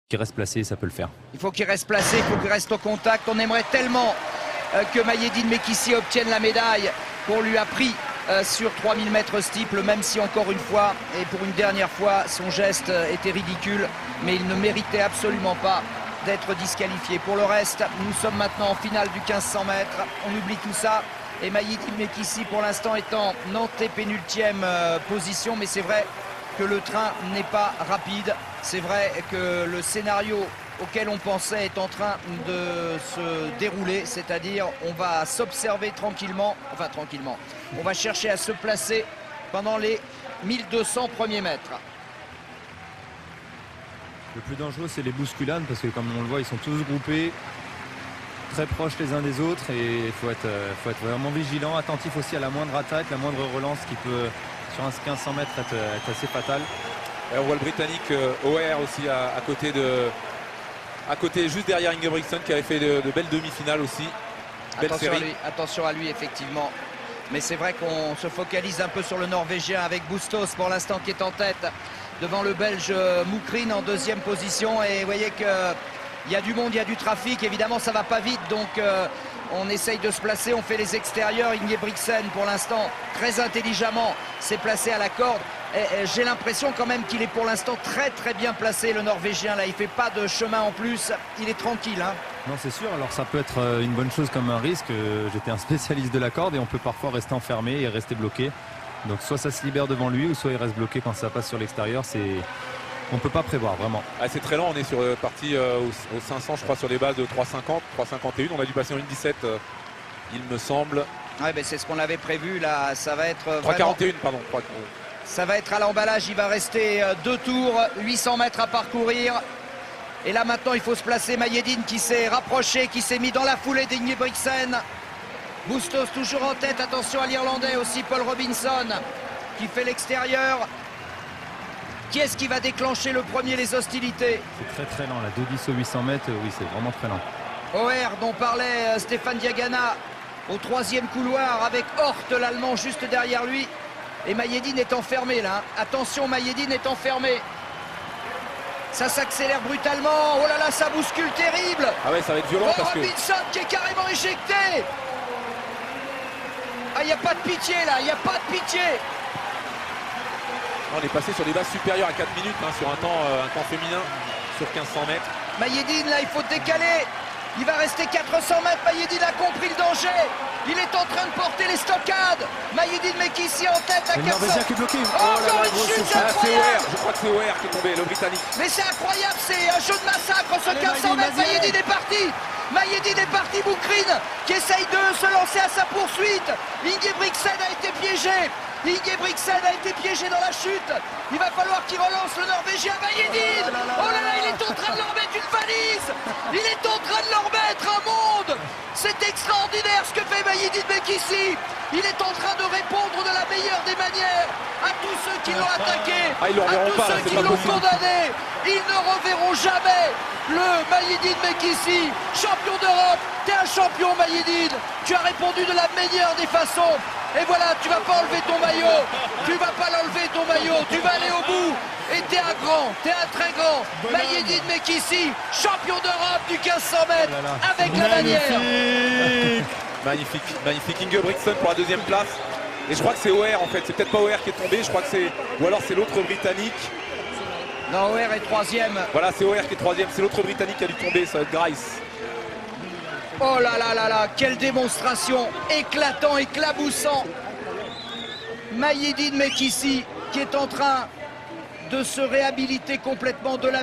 Qu'il reste placé, ça peut le faire. Il faut qu'il reste placé, il faut qu'il reste au contact. On aimerait tellement que Mayedine Mekhissi obtienne la médaille qu'on lui a pris sur 3000 mètres steeple, même si encore une fois, et pour une dernière fois, son geste était ridicule, mais il ne méritait absolument pas d'être disqualifié. Pour le reste, nous sommes maintenant en finale du 1500 mètres. On oublie tout ça. Et Mayedine Mekhissi, pour l'instant, est en antépénultième position, mais c'est vrai que le train n'est pas rapide. C'est vrai que le scénario auquel on pensait est en train de se dérouler, c'est-à-dire on va s'observer tranquillement, on va chercher à se placer pendant les 1200 premiers mètres. Le plus dangereux, c'est les bousculades, parce que comme on le voit, ils sont tous groupés, très proches les uns des autres, et il faut être vraiment vigilant, attentif aussi à la moindre attaque, la moindre relance qui peut, sur un 1500 mètres, être assez fatale. Et on voit le Britannique O'Hare aussi à côté, juste derrière Ingebrigtsen, qui avait fait de belles demi-finales aussi. Belle série. Attention à lui, effectivement. Mais c'est vrai qu'on se focalise un peu sur le Norvégien avec Bustos pour l'instant qui est en tête devant le Belge Moukrin en deuxième position. Et vous voyez qu'il y a du monde, il y a du trafic. Évidemment, ça va pas vite, donc on essaye de se placer. On fait les extérieurs. Ingebrigtsen, pour l'instant, très intelligemment, s'est placé à la corde. J'ai l'impression quand même qu'il est pour l'instant très bien placé, le Norvégien. Là, il fait pas de chemin en plus. Il est tranquille, hein. Non, c'est sûr. Alors ça peut être une bonne chose comme un risque. J'étais un spécialiste de la corde et on peut parfois rester enfermé et rester bloqué. Donc soit ça se libère devant lui ou soit il reste bloqué quand ça passe sur l'extérieur. On ne peut pas prévoir, vraiment. Ah, c'est très lent. On est sur parti au 500, je crois, sur les bases de 3,50, 3,51. On a dû passer en 1,17, il me semble. Ouais, ben c'est ce qu'on avait prévu. Là, ça va être 3,41, pardon. Ça va être à l'emballage. Il va rester 2 tours, 800 mètres à parcourir. Et là maintenant il faut se placer. Mayedine qui s'est rapproché, qui s'est mis dans la foulée d'Ingebrigtsen. Bustos toujours en tête. Attention à l'Irlandais aussi, Paul Robinson, qui fait l'extérieur. Qui est-ce qui va déclencher le premier les hostilités? C'est très lent, là, 2,10 au 800 mètres, oui, c'est vraiment très lent. O'Hare dont parlait Stéphane Diagana au 3e couloir avec Hort, l'Allemand, juste derrière lui. Et Mayedine est enfermé là. Attention, Mayedine est enfermé. Ça s'accélère brutalement. Oh là là, ça bouscule terrible. Ah ouais, ça va être violent parce que... Robinson qui est carrément éjecté. Ah, il n'y a pas de pitié là, il n'y a pas de pitié. On est passé sur des bases supérieures à 4 minutes, hein, sur un temps féminin sur 1500 mètres. Mayedine là, il faut décaler. Il va rester 400 mètres. Mayedine a compris le danger. Il est en train de porter les stockades. Mayedine Mekhissi en tête à 400. Le Norvégien qui est bloqué. Encore une chute incroyable. Je crois que c'est O'Hare qui est tombé, le Britannique. Mais c'est incroyable, c'est un jeu de massacre ce 1500 mètres. Mayedine est parti. Mayedine est parti. Moukrin qui essaye de se lancer à sa poursuite. Ingebrigtsen a été piégé. Ingebrigtsen a été piégé dans la chute. Il va falloir qu'il relance le Norvégien. Mayedine. Oh là là, il est en train de leur mettre une valise. Il est en train de leur mettre un monde. C'est extraordinaire ce que fait Mayedine Mekhissi. Il est en train de répondre de la meilleure des manières à tous ceux qui l'ont attaqué, ils le à reverront tous pas, ceux c'est qui pas l'ont possible. condamné. Ils ne reverront jamais le Mayedine Mekhissi, champion d'Europe. T'es un champion, Mayedine. Tu as répondu de la meilleure des façons. Et voilà, tu vas pas enlever ton maillot. Tu vas pas l'enlever ton maillot. Tu vas aller au bout. Et t'es un grand, t'es un très grand. Mayedine Mekhissi, champion d'Europe du 1500 mètres avec la manière. Magnifique, magnifique. Ingebrigtsen pour la 2e place. Et je crois que c'est O'Hare en fait. C'est peut-être pas O'Hare qui est tombé. Je crois que c'est. Ou alors c'est l'autre Britannique. Non, O'Hare est 3e. Voilà, c'est O'Hare qui est 3e. C'est l'autre Britannique qui a dû tomber. Ça va être Grice. Oh là là là là, quelle démonstration, éclatant, éclaboussant. Mayedine Mekhissi qui est en train de se réhabiliter complètement de la